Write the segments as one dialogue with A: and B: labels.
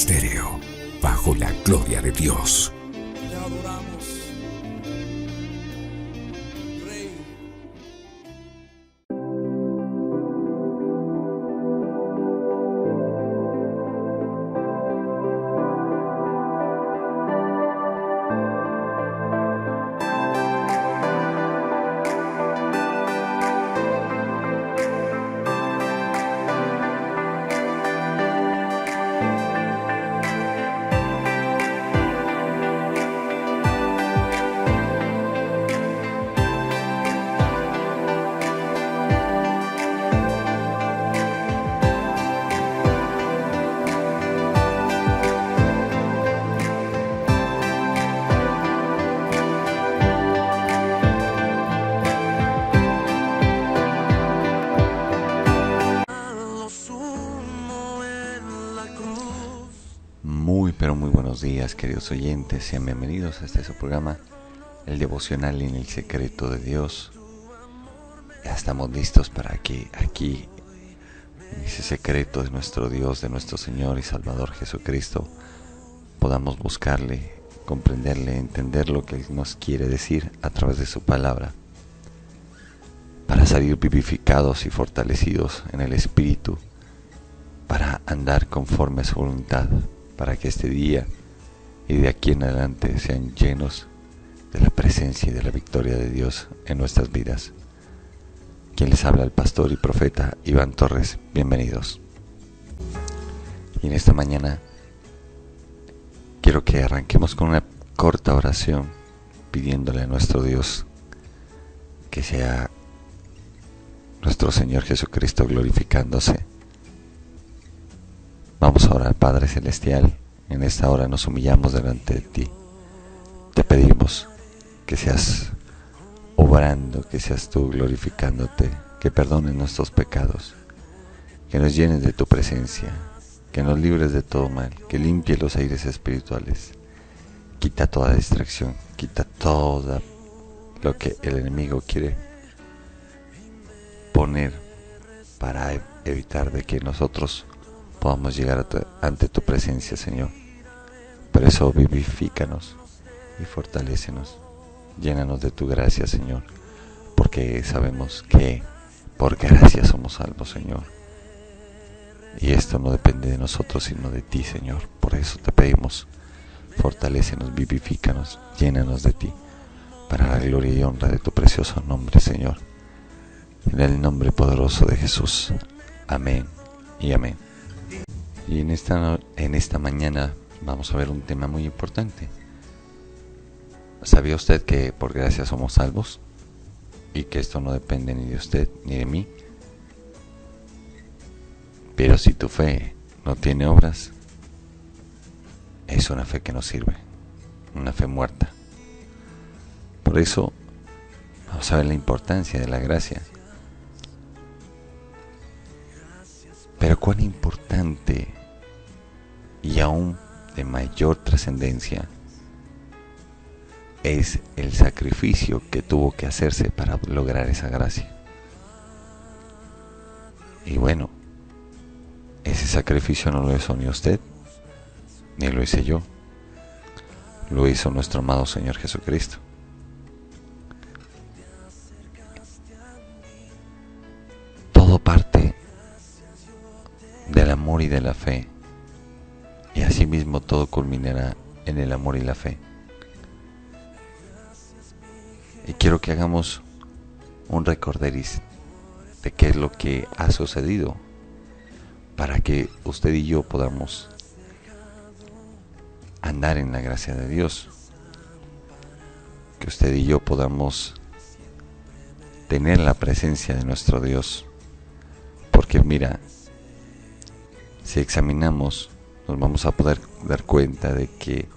A: Estéreo, bajo la gloria de Dios.
B: Te adoramos, Rey.
C: Pero muy buenos días, queridos oyentes, sean bienvenidos a este su programa, el devocional en el secreto de Dios. Ya estamos listos para que aquí, en ese secreto de nuestro Dios, de nuestro Señor y Salvador Jesucristo, podamos buscarle, comprenderle, entender lo que Él nos quiere decir a través de su palabra, para salir vivificados y fortalecidos en el Espíritu, para andar conforme a su voluntad, para que este día y de aquí en adelante sean llenos de la presencia y de la victoria de Dios en nuestras vidas. Quien les habla, el pastor y profeta Iván Torres. Bienvenidos. Y en esta mañana quiero que arranquemos con una corta oración pidiéndole a nuestro Dios que sea nuestro Señor Jesucristo glorificándose. Vamos a orar. Padre Celestial, en esta hora nos humillamos delante de ti. Te pedimos que seas obrando, que seas tú glorificándote, que perdones nuestros pecados, que nos llenes de tu presencia, que nos libres de todo mal, que limpie los aires espirituales. Quita toda distracción, quita todo lo que el enemigo quiere poner para evitar de que nosotros podamos llegar ante tu presencia, Señor. Por eso vivifícanos y fortalécenos. Llénanos de tu gracia, Señor, porque sabemos que por gracia somos salvos, Señor. Y esto no depende de nosotros, sino de ti, Señor. Por eso te pedimos, fortalécenos, vivifícanos, llénanos de ti, para la gloria y honra de tu precioso nombre, Señor. En el nombre poderoso de Jesús. Amén y amén. Y en esta mañana vamos a ver un tema muy importante. ¿Sabía usted que por gracia somos salvos? Y que esto no depende ni de usted ni de mí. Pero si tu fe no tiene obras, es una fe que no sirve, una fe muerta. Por eso vamos a ver la importancia de la gracia. Pero cuán importante y aún de mayor trascendencia es el sacrificio que tuvo que hacerse para lograr esa gracia. Y bueno, ese sacrificio no lo hizo ni usted, ni lo hice yo. Lo hizo nuestro amado Señor Jesucristo. Todo parte del amor y de la fe, y asimismo todo culminará en el amor y la fe. Y quiero que hagamos un recorderis de qué es lo que ha sucedido, para que usted y yo podamos andar en la gracia de Dios, que usted y yo podamos tener la presencia de nuestro Dios. Porque mira, si examinamos, nos vamos a poder dar cuenta de que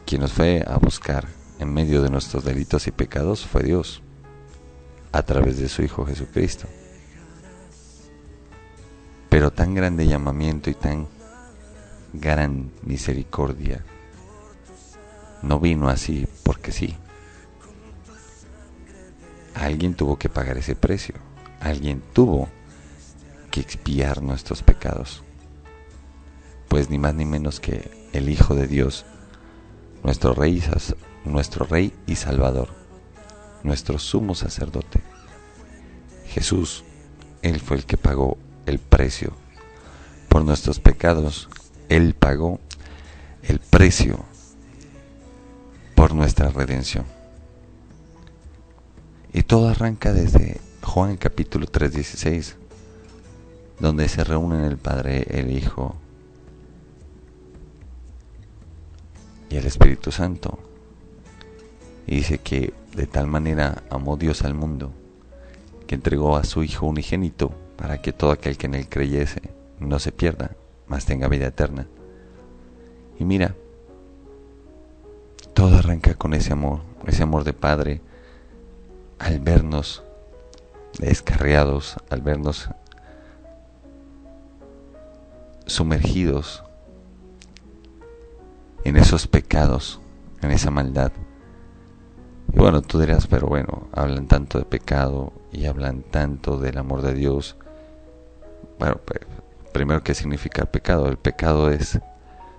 C: quien nos fue a buscar en medio de nuestros delitos y pecados fue Dios, a través de su Hijo Jesucristo. Pero tan grande llamamiento y tan gran misericordia no vino así porque sí. Alguien tuvo que pagar ese precio. Alguien tuvo que expiar nuestros pecados. pues ni más ni menos que el Hijo de Dios, nuestro Rey y Salvador, nuestro sumo sacerdote. Jesús, Él fue el que pagó el precio por nuestros pecados. Él pagó el precio por nuestra redención. Y todo arranca desde Juan capítulo 3:16, donde se reúnen el Padre, el Hijo y el Espíritu Santo. Y dice que de tal manera amó Dios al mundo, que entregó a su Hijo unigénito, para que todo aquel que en Él creyese no se pierda, mas tenga vida eterna. Y mira, todo arranca con ese amor de Padre, al vernos descarriados, al vernos sumergidos en esos pecados, en esa maldad. Y bueno, tú dirás, pero bueno, hablan tanto de pecado y hablan tanto del amor de Dios. Bueno, pues, primero, ¿qué significa pecado? El pecado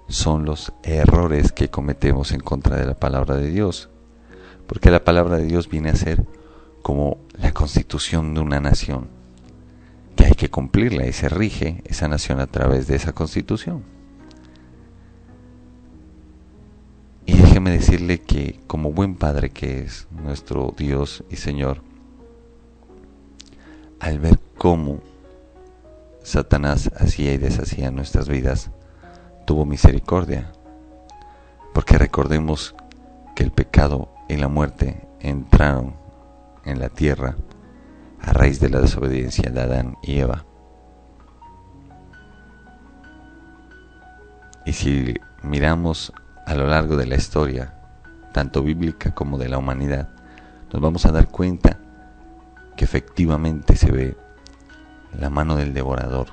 C: son los errores que cometemos en contra de la palabra de Dios, porque la palabra de Dios viene a ser como la constitución de una nación, que hay que cumplirla, y se rige esa nación a través de esa constitución. Y déjeme decirle que, como buen Padre que es nuestro Dios y Señor, al ver cómo Satanás hacía y deshacía nuestras vidas, tuvo misericordia, porque recordemos que el pecado y la muerte entraron en la tierra a raíz de la desobediencia de Adán y Eva. Y si miramos a lo largo de la historia, tanto bíblica como de la humanidad, nos vamos a dar cuenta que efectivamente se ve la mano del devorador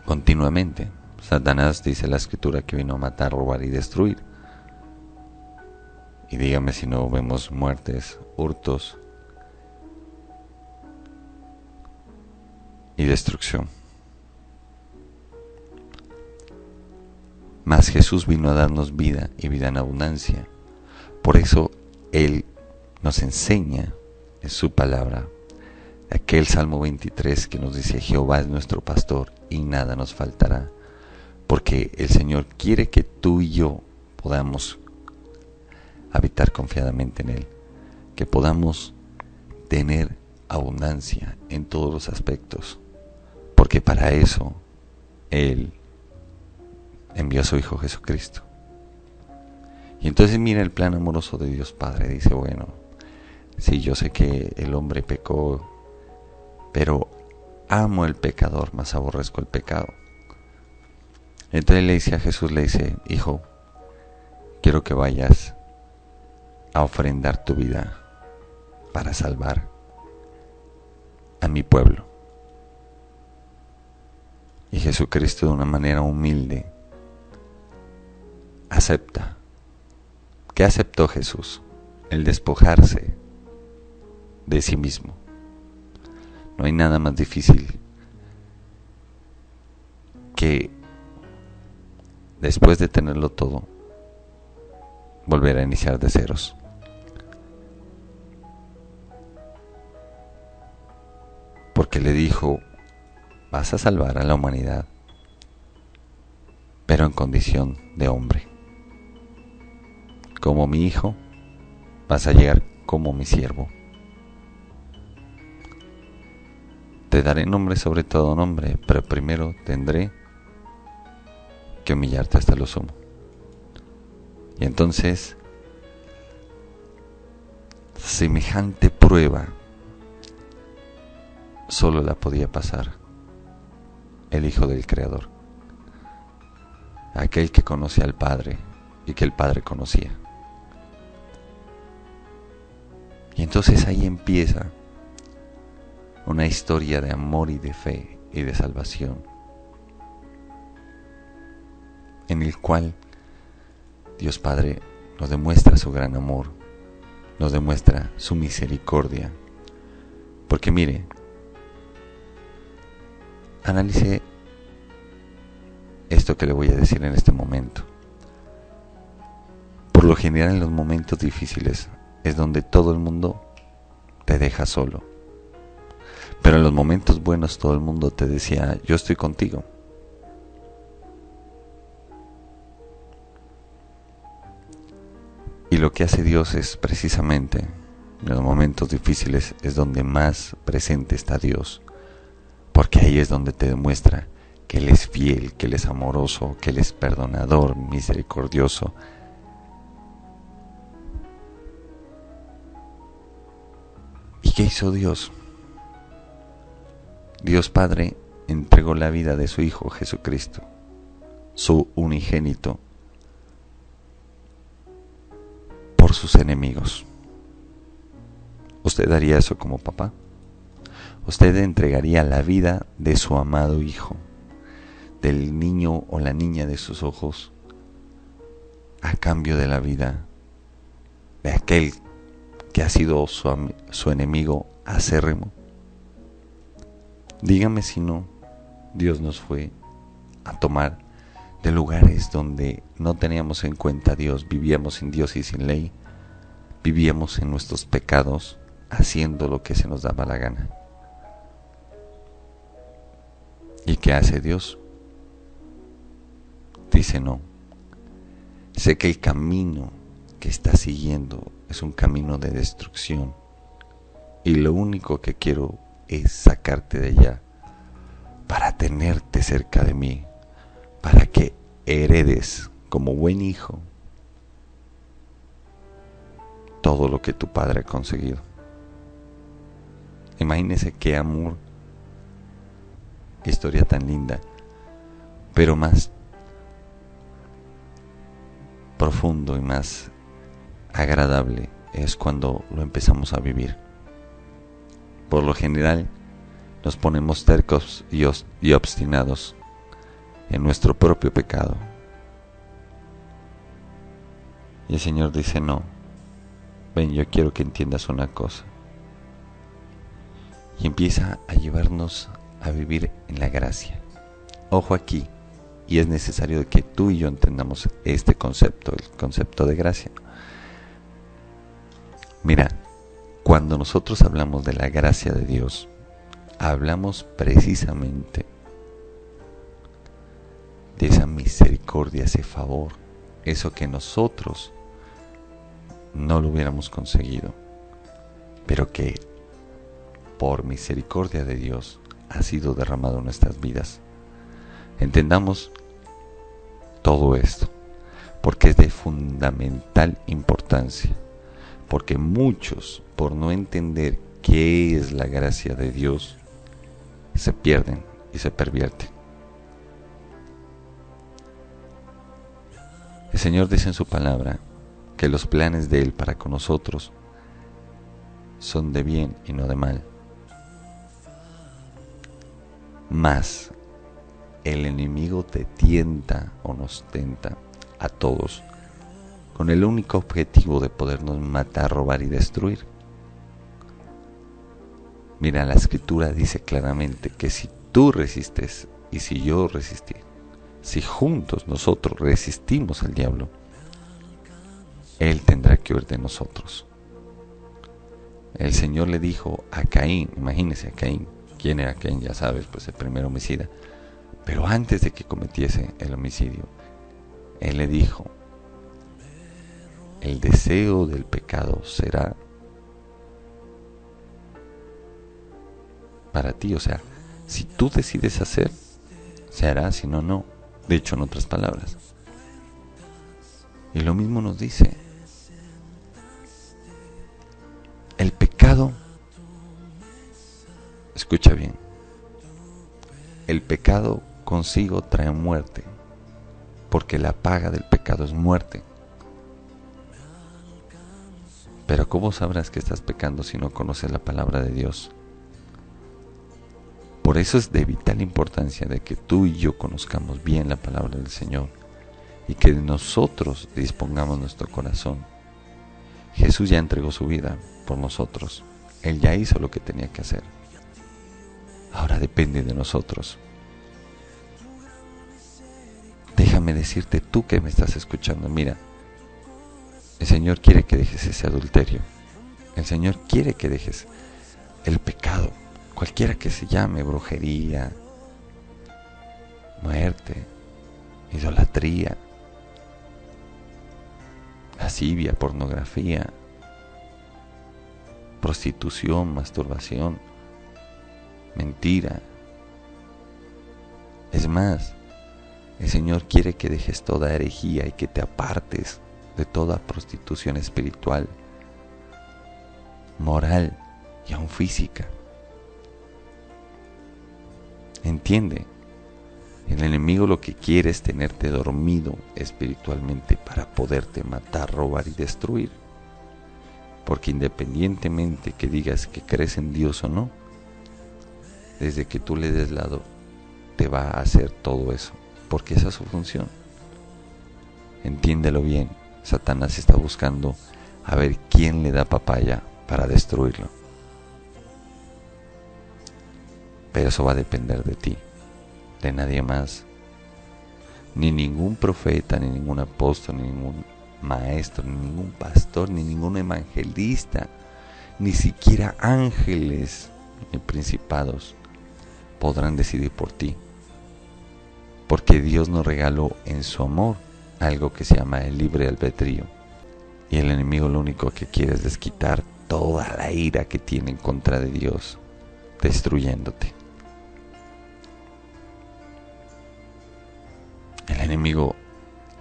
C: continuamente. Satanás, dice la Escritura, que vino a matar, robar y destruir. Y dígame si no vemos muertes, hurtos y destrucción. Mas Jesús vino a darnos vida y vida en abundancia. Por eso Él nos enseña en su palabra aquel Salmo 23 que nos dice: Jehová es nuestro pastor y nada nos faltará. Porque el Señor quiere que tú y yo podamos habitar confiadamente en Él, que podamos tener abundancia en todos los aspectos, porque para eso Él envió a su Hijo Jesucristo. Y entonces mira el plan amoroso de Dios Padre. Dice, bueno, sí, yo sé que el hombre pecó, pero amo el pecador, mas aborrezco el pecado. Entonces le dice a Jesús, le dice: Hijo, quiero que vayas a ofrendar tu vida para salvar a mi pueblo. Y Jesucristo, de una manera humilde, acepta. ¿Qué aceptó Jesús? El despojarse de sí mismo. No hay nada más difícil que, después de tenerlo todo, volver a iniciar de ceros. Porque le dijo: vas a salvar a la humanidad, pero en condición de hombre. Como mi hijo, vas a llegar como mi siervo. Te daré nombre sobre todo nombre, pero primero tendré que humillarte hasta lo sumo. Y entonces, semejante prueba solo la podía pasar el Hijo del Creador, aquel que conoce al Padre y que el Padre conocía. Y entonces ahí empieza una historia de amor y de fe y de salvación, en el cual Dios Padre nos demuestra su gran amor, nos demuestra su misericordia. Porque mire, analice esto que le voy a decir en este momento. Por lo general en los momentos difíciles es donde todo el mundo te deja solo. Pero en los momentos buenos todo el mundo te decía, yo estoy contigo. Y lo que hace Dios es precisamente, en los momentos difíciles es donde más presente está Dios. Porque ahí es donde te demuestra que Él es fiel, que Él es amoroso, que Él es perdonador, misericordioso. ¿Y qué hizo Dios? Dios Padre entregó la vida de su Hijo Jesucristo, su unigénito, por sus enemigos. ¿Usted haría eso como papá? Usted entregaría la vida de su amado hijo, del niño o la niña de sus ojos, a cambio de la vida de aquel que ha sido su enemigo acérrimo. Dígame si no, Dios nos fue a tomar de lugares donde no teníamos en cuenta a Dios, vivíamos sin Dios y sin ley, vivíamos en nuestros pecados, haciendo lo que se nos daba la gana. ¿Y qué hace Dios? Dice no. Sé que el camino que estás siguiendo es un camino de destrucción y lo único que quiero es sacarte de allá para tenerte cerca de mí, para que heredes como buen hijo todo lo que tu padre ha conseguido. Imagínese qué amor, qué historia tan linda, pero más profundo y más agradable es cuando lo empezamos a vivir. Por lo general nos ponemos tercos y obstinados en nuestro propio pecado. Y el Señor dice, no, ven, yo quiero que entiendas una cosa. Y empieza a llevarnos a vivir en la gracia. Ojo aquí, y es necesario que tú y yo entendamos este concepto, el concepto de gracia. Mira, cuando nosotros hablamos de la gracia de Dios, hablamos precisamente de esa misericordia, ese favor, eso que nosotros no lo hubiéramos conseguido, pero que por misericordia de Dios ha sido derramado en nuestras vidas. Entendamos todo esto, porque es de fundamental importancia, porque muchos, por no entender qué es la gracia de Dios, se pierden y se pervierten. El Señor dice en su palabra que los planes de Él para con nosotros son de bien y no de mal. Mas el enemigo te tienta o nos tenta a todos con el único objetivo de podernos matar, robar y destruir. Mira, la Escritura dice claramente que si tú resistes y si yo resistí, si juntos nosotros resistimos al diablo, él tendrá que huir de nosotros. El Señor le dijo a Caín, imagínese a Caín, ¿quién era Caín? Ya sabes, pues el primer homicida. Pero antes de que cometiese el homicidio, Él le dijo, el deseo del pecado será para ti. O sea, si tú decides hacer, se hará, si no, no. De hecho, en otras palabras. Y lo mismo nos dice, el pecado, escucha bien, el pecado consigo trae muerte, porque la paga del pecado es muerte. Pero ¿cómo sabrás que estás pecando si no conoces la palabra de Dios? Por eso es de vital importancia de que tú y yo conozcamos bien la palabra del Señor y que nosotros dispongamos nuestro corazón. Jesús ya entregó su vida por nosotros. Él ya hizo lo que tenía que hacer. Ahora depende de nosotros. déjame decirte tú que me estás escuchando, mira, el Señor quiere que dejes ese adulterio. El Señor quiere que dejes el pecado, cualquiera que se llame, brujería, muerte, idolatría, lascivia, pornografía, prostitución, masturbación, mentira. Es más, el Señor quiere que dejes toda herejía y que te apartes de toda prostitución espiritual, moral y aún física. Entiende, el enemigo lo que quiere es tenerte dormido espiritualmente para poderte matar, robar y destruir. Porque independientemente que digas que crees en Dios o no, desde que tú le des lado, te va a hacer todo eso, porque esa es su función. Entiéndelo bien, Satanás está buscando a ver quién le da papaya para destruirlo. Pero eso va a depender de ti, de nadie más. Ni ningún profeta, ni ningún apóstol, ni ningún maestro, ni ningún pastor, ni ningún evangelista, ni siquiera ángeles ni principados podrán decidir por ti. Porque Dios nos regaló en su amor algo que se llama el libre albedrío. Y el enemigo lo único que quiere es desquitar toda la ira que tiene en contra de Dios, destruyéndote. El enemigo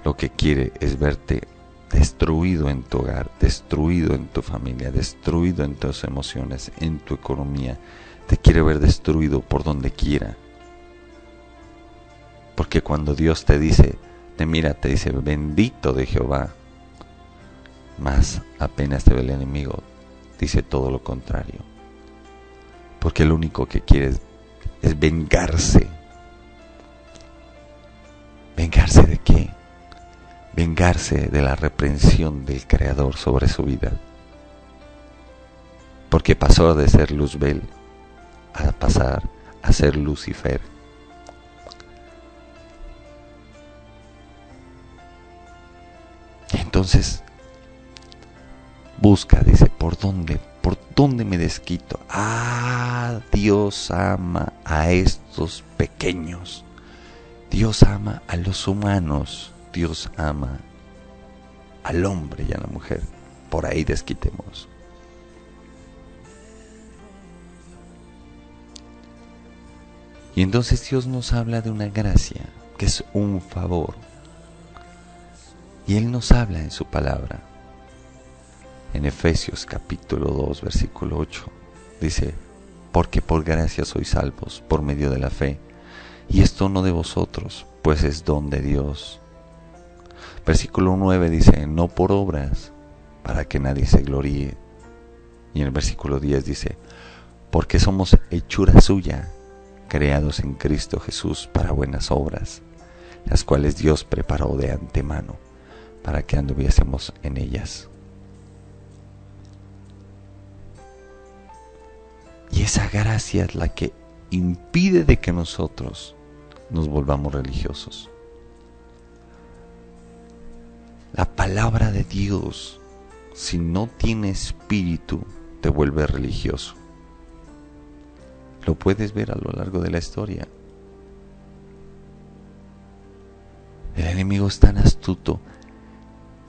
C: lo que quiere es verte destruido en tu hogar, destruido en tu familia, destruido en tus emociones, en tu economía. Te quiere ver destruido por donde quiera. Porque cuando Dios te dice, te mira, te dice, bendito de Jehová, más apenas te ve el enemigo, dice todo lo contrario. Porque lo único que quiere es vengarse. ¿Vengarse de qué? Vengarse de la reprensión del Creador sobre su vida. Porque pasó de ser Luzbel a pasar a ser Lucifer. Entonces, busca, dice, ¿por dónde me desquito? Dios ama a estos pequeños. Dios ama a los humanos. Dios ama al hombre y a la mujer. Por ahí desquitemos. Y entonces Dios nos habla de una gracia, que es un favor. Y Él nos habla en su palabra. En Efesios capítulo 2, versículo 8, dice, porque por gracia sois salvos por medio de la fe, y esto no de vosotros, pues es don de Dios. Versículo 9 dice, no por obras, para que nadie se gloríe. Y en el versículo 10 dice, porque somos hechura suya, creados en Cristo Jesús para buenas obras, las cuales Dios preparó de antemano, para que anduviésemos en ellas. Y esa gracia es la que impide de que nosotros nos volvamos religiosos. La palabra de Dios, si no tiene espíritu, te vuelve religioso. Lo puedes ver a lo largo de la historia. El enemigo es tan astuto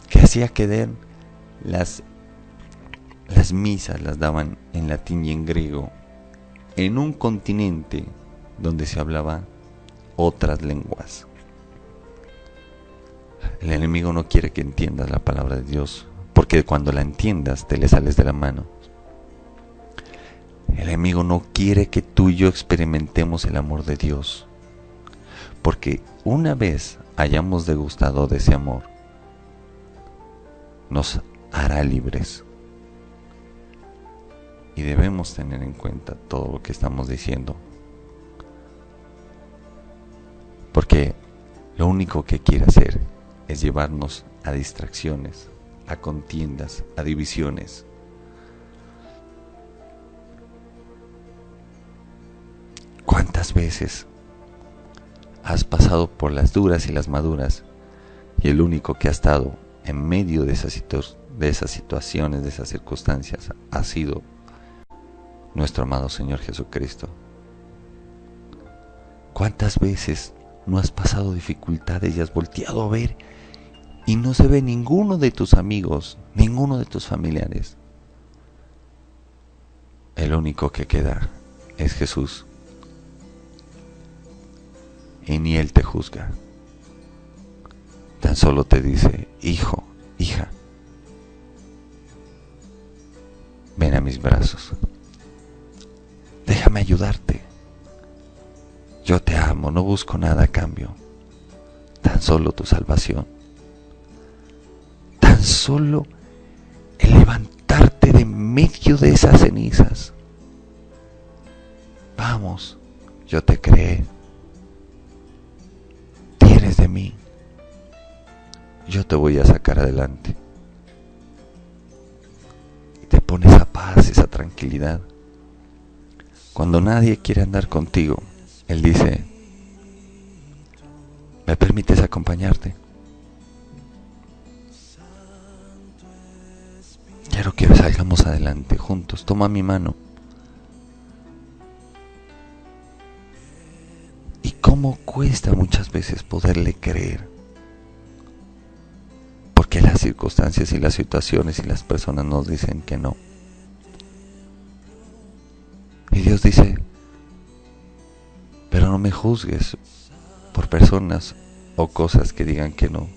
C: que hacía que den las misas, las daban en latín y en griego, en un continente donde se hablaba otras lenguas. El enemigo no quiere que entiendas la palabra de Dios, porque cuando la entiendas te le sales de la mano. El enemigo no quiere que tú y yo experimentemos el amor de Dios, porque una vez hayamos degustado de ese amor, nos hará libres. Y debemos tener en cuenta todo lo que estamos diciendo, porque lo único que quiere hacer es llevarnos a distracciones, a contiendas, a divisiones. ¿Cuántas veces has pasado por las duras y las maduras Y el único que ha estado en medio de esas situaciones, de esas circunstancias, ha sido nuestro amado Señor Jesucristo. ¿Cuántas veces no has pasado dificultades y has volteado a ver y no se ve ninguno de tus amigos, ninguno de tus familiares? El único que queda es Jesús. Y ni Él te juzga. Tan solo te dice: hijo, hija, ven a mis brazos. Déjame ayudarte. Yo te amo, no busco nada a cambio. Tan solo tu salvación. Tan solo el levantarte de medio de esas cenizas. Vamos, yo te creé. Tienes de mí. Yo te voy a sacar adelante. Y te pone esa paz, esa tranquilidad. Cuando nadie quiere andar contigo, Él dice: ¿me permites acompañarte? Quiero que salgamos adelante juntos. Toma mi mano. Y cómo cuesta muchas veces poderle creer. Porque las circunstancias y las situaciones y las personas nos dicen que no. Y Dios dice: pero no me juzgues por personas o cosas que digan que no.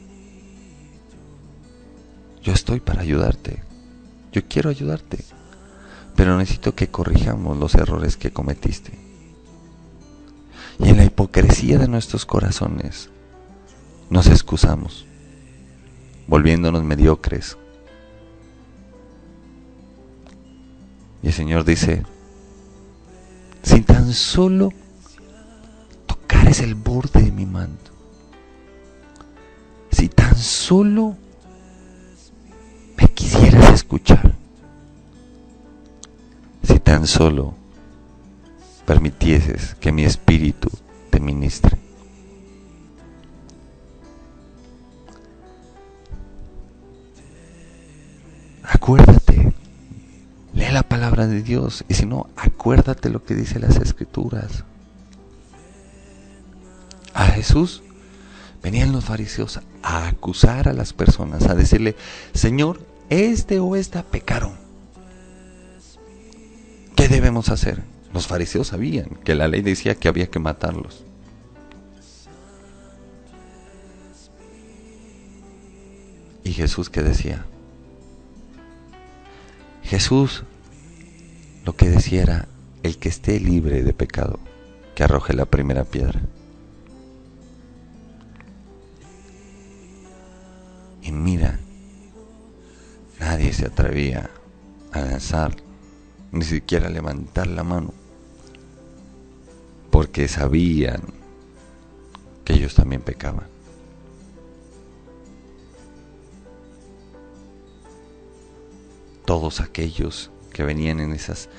C: Yo estoy para ayudarte. Yo quiero ayudarte. Pero necesito que corrijamos los errores que cometiste. Y en la hipocresía de nuestros corazones nos excusamos, volviéndonos mediocres. Y el Señor dice: si tan solo tocares el borde de mi manto, si tan solo me quisieras escuchar, si tan solo permitieses que mi espíritu te ministre. Acuérdate, lee la palabra de Dios, y si no, acuérdate lo que dice las Escrituras. A Jesús venían los fariseos a acusar a las personas, a decirle: Señor, este o esta pecaron. ¿Qué debemos hacer? Los fariseos sabían que la ley decía que había que matarlos. ¿Y Jesús qué decía? Jesús lo que decía era: el que esté libre de pecado, que arroje la primera piedra. Y mira, nadie se atrevía a lanzar, ni siquiera a levantar la mano, porque sabían que ellos también pecaban. Todos aquellos que venían en esas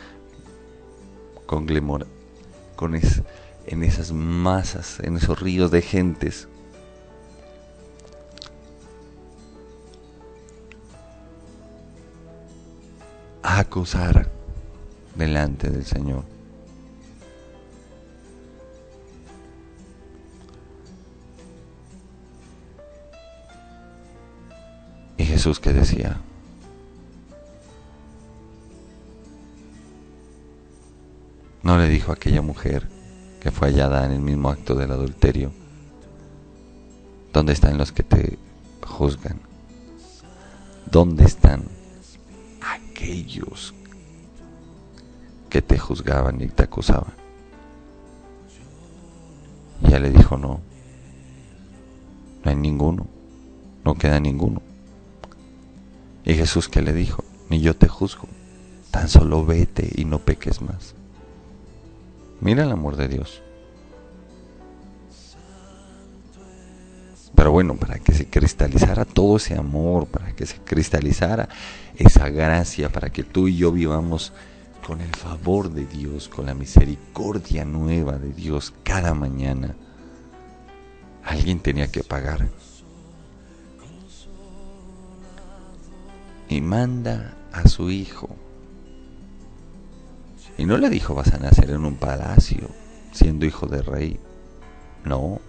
C: en esas masas, en esos ríos de gentes, a acusar delante del Señor. Y Jesús, ¿qué decía? No le dijo a aquella mujer que fue hallada en el mismo acto del adulterio: ¿dónde están los que te juzgan? ¿Dónde están aquellos que te juzgaban y te acusaban? Y ella le dijo: no hay ninguno, no queda ninguno. Y Jesús, ¿qué le dijo? Ni yo te juzgo, tan solo vete y no peques más. Mira el amor de Dios. Pero bueno, para que se cristalizara todo ese amor, para que se cristalizara esa gracia, para que tú y yo vivamos con el favor de Dios, con la misericordia nueva de Dios cada mañana, alguien tenía que pagar. y manda a su hijo. Y no le dijo: vas a nacer en un palacio siendo hijo de rey. No.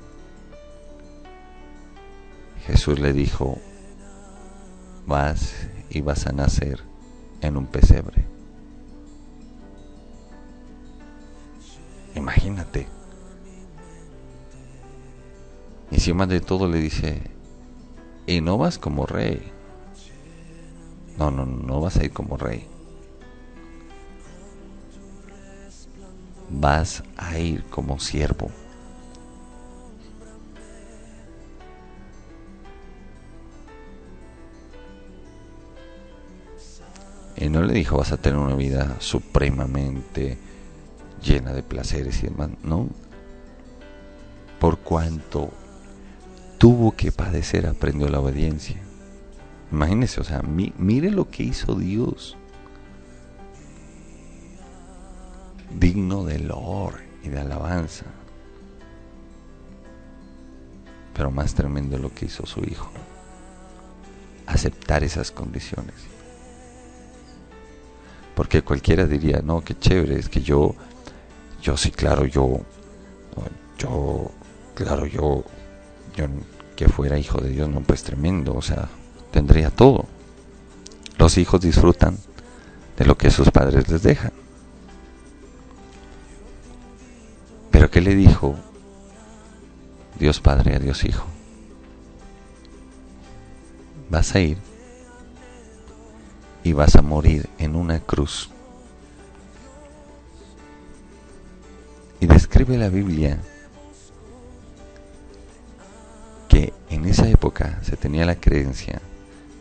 C: Jesús le dijo: vas y vas a nacer en un pesebre. Imagínate. Encima de todo le dice: y no vas como rey. No vas a ir como rey. Vas a ir como siervo. Y no le dijo: vas a tener una vida supremamente llena de placeres y demás. No. Por cuanto tuvo que padecer, aprendió la obediencia. Imagínese, o sea, mire lo que hizo Dios. Digno de loor y de alabanza. Pero más tremendo lo que hizo su hijo. Aceptar esas condiciones. Porque cualquiera diría: no, qué chévere, es que yo sí, claro, yo que fuera hijo de Dios, no, pues tremendo, o sea, tendría todo. Los hijos disfrutan de lo que sus padres les dejan. Pero ¿qué le dijo Dios Padre a Dios Hijo? Vas a ir y vas a morir en una cruz. Y describe la Biblia que en esa época se tenía la creencia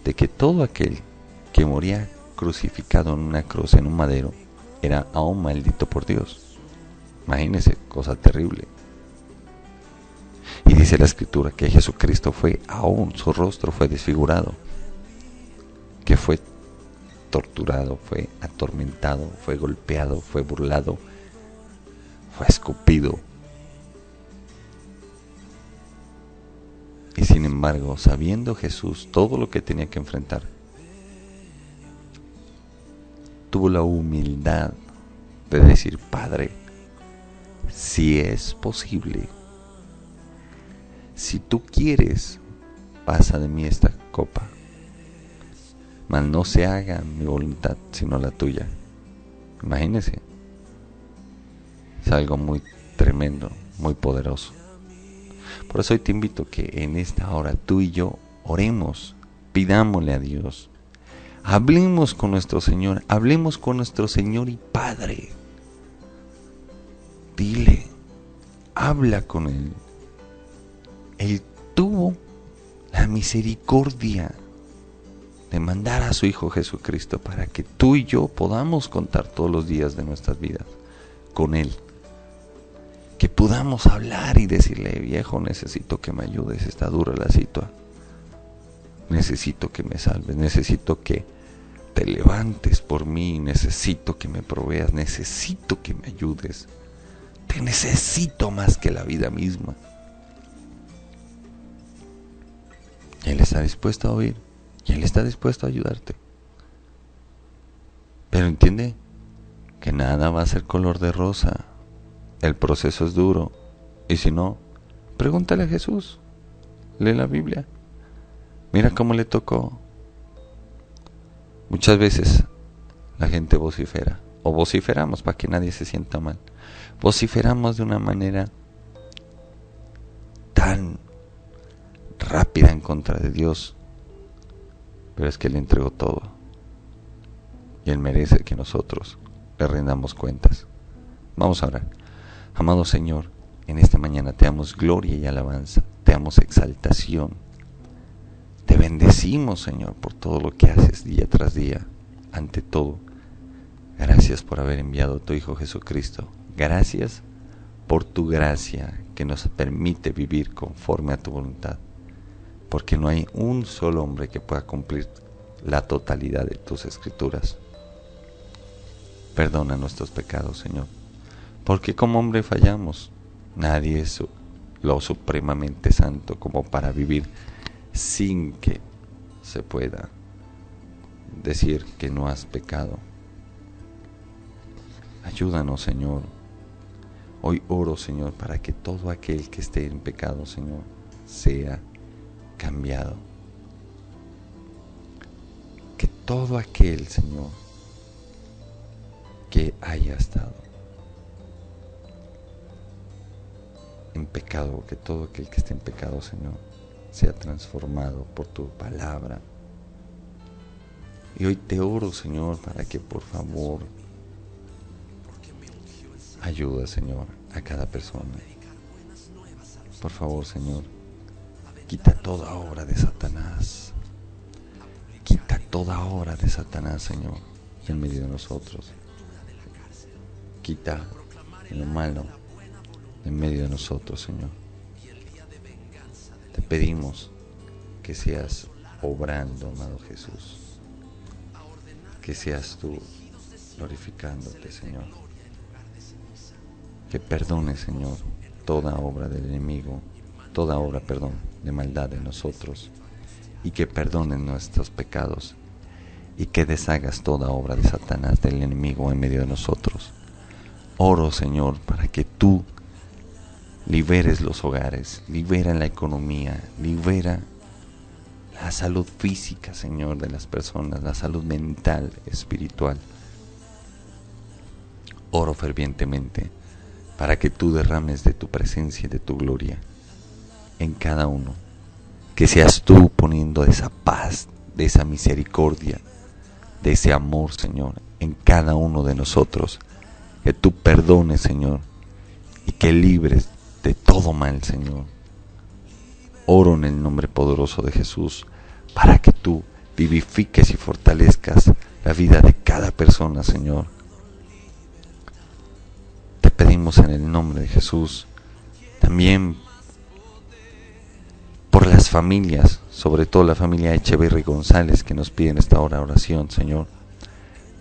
C: de que todo aquel que moría crucificado en una cruz, en un madero, era aún maldito por Dios. Imagínense, cosa terrible. Y dice la Escritura que Jesucristo su rostro fue desfigurado, que fue torturado, fue atormentado, fue golpeado, fue burlado, fue escupido. Y sin embargo, sabiendo Jesús todo lo que tenía que enfrentar, tuvo la humildad de decir: Padre, si es posible, si tú quieres, pasa de mí esta copa, mas no se haga mi voluntad sino la tuya. Imagínense, es algo muy tremendo, muy poderoso. Por eso hoy te invito que en esta hora tú y yo oremos, pidámosle a Dios, hablemos con nuestro Señor y Padre. Dile, habla con Él. Él tuvo la misericordia de mandar a su Hijo Jesucristo para que tú y yo podamos contar todos los días de nuestras vidas con Él. Que podamos hablar y decirle: viejo, necesito que me ayudes, está dura la situación. Necesito que me salves, necesito que te levantes por mí, necesito que me proveas, necesito que me ayudes. Te necesito más que la vida misma. Él está dispuesto a oír y Él está dispuesto a ayudarte. Pero entiende que nada va a ser color de rosa. El proceso es duro. Y si no, pregúntale a Jesús. Lee la Biblia. Mira cómo le tocó. Muchas veces la gente vocifera. O vociferamos para que nadie se sienta mal. Vociferamos de una manera tan rápida en contra de Dios. Pero es que Él entregó todo. Y Él merece que nosotros le rendamos cuentas. Vamos a orar. Amado Señor, en esta mañana te damos gloria y alabanza, te damos exaltación. Te bendecimos, Señor, por todo lo que haces día tras día. Ante todo, gracias por haber enviado a tu Hijo Jesucristo. Gracias por tu gracia que nos permite vivir conforme a tu voluntad. Porque no hay un solo hombre que pueda cumplir la totalidad de tus escrituras. Perdona nuestros pecados, Señor. Porque como hombre fallamos. Nadie es lo supremamente santo como para vivir sin que se pueda decir que no has pecado. Ayúdanos, Señor. Hoy oro, Señor, para que todo aquel que esté en pecado, Señor, sea cambiado. Que todo aquel, Señor, que haya estado en pecado, que todo aquel que esté en pecado, Señor, sea transformado por tu palabra. Y hoy te oro, Señor, para que por favor ayuda, Señor, a cada persona. Por favor, Señor, quita toda obra de Satanás. Quita toda obra de Satanás, Señor, en medio de nosotros. Quita lo malo en medio de nosotros, Señor. Te pedimos que seas obrando, amado Jesús. Que seas tú glorificándote, Señor. Que perdones, Señor, toda obra del enemigo, toda obra, de maldad en nosotros, y que perdones nuestros pecados, y que deshagas toda obra de Satanás, del enemigo en medio de nosotros. Oro, Señor, para que tú liberes los hogares, libera la economía, libera la salud física, Señor, de las personas, la salud mental, espiritual. Oro fervientemente para que tú derrames de tu presencia y de tu gloria en cada uno. Que seas tú poniendo de esa paz, de esa misericordia, de ese amor, Señor, en cada uno de nosotros. Que tú perdones, Señor, y que libres de todo mal, Señor. Oro en el nombre poderoso de Jesús para que tú vivifiques y fortalezcas la vida de cada persona, Señor. Te pedimos en el nombre de Jesús también por las familias, sobre todo la familia Echeverry González, que nos piden esta hora oración, Señor.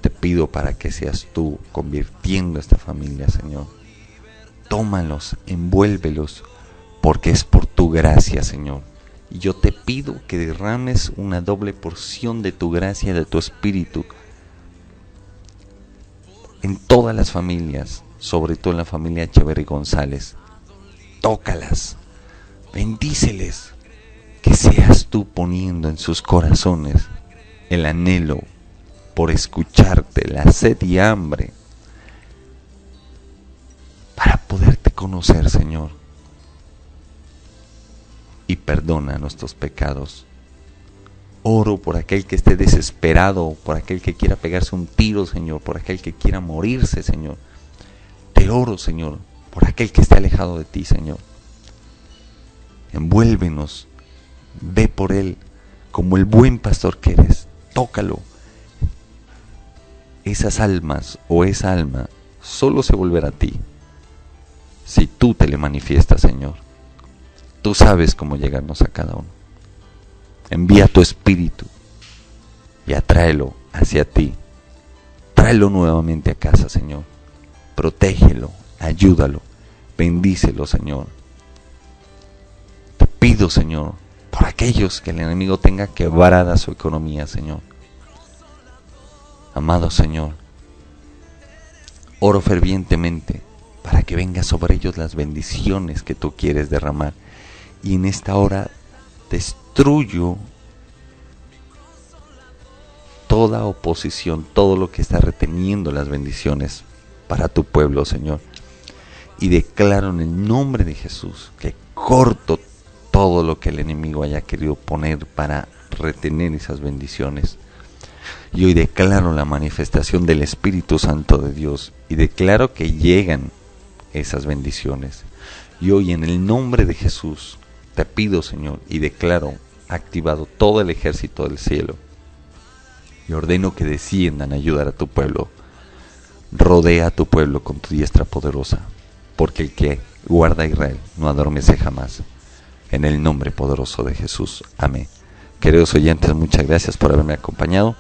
C: Te pido para que seas tú convirtiendo esta familia, Señor. Tómalos, envuélvelos, porque es por tu gracia, Señor. Y yo te pido que derrames una doble porción de tu gracia y de tu espíritu en todas las familias, sobre todo en la familia Echeverry González. Tócalas, bendíceles, que seas tú poniendo en sus corazones el anhelo por escucharte, la sed y hambre para poderte conocer, Señor. Y perdona nuestros pecados. Oro por aquel que esté desesperado, por aquel que quiera pegarse un tiro, Señor, por aquel que quiera morirse, Señor. Te oro, Señor, por aquel que esté alejado de ti, Señor. Envuélvenos, ve por él como el buen pastor que eres. Tócalo. Esas almas o esa alma solo se volverá a ti si tú te le manifiestas, Señor. Tú sabes cómo llegarnos a cada uno. Envía tu espíritu y atráelo hacia ti. Tráelo nuevamente a casa, Señor. Protégelo, ayúdalo, bendícelo, Señor. Te pido, Señor, por aquellos que el enemigo tenga quebrada su economía, Señor. Amado Señor, oro fervientemente para que venga sobre ellos las bendiciones que tú quieres derramar. Y en esta hora destruyo toda oposición, todo lo que está reteniendo las bendiciones para tu pueblo, Señor. Y declaro en el nombre de Jesús que corto todo lo que el enemigo haya querido poner para retener esas bendiciones. Y hoy declaro la manifestación del Espíritu Santo de Dios y declaro que llegan esas bendiciones. Y hoy en el nombre de Jesús te pido, Señor, y declaro activado todo el ejército del cielo y ordeno que desciendan a ayudar a tu pueblo. Rodea a tu pueblo con tu diestra poderosa, porque el que guarda a Israel no adormece jamás. En el nombre poderoso de Jesús. Amén. Queridos oyentes, muchas gracias por haberme acompañado.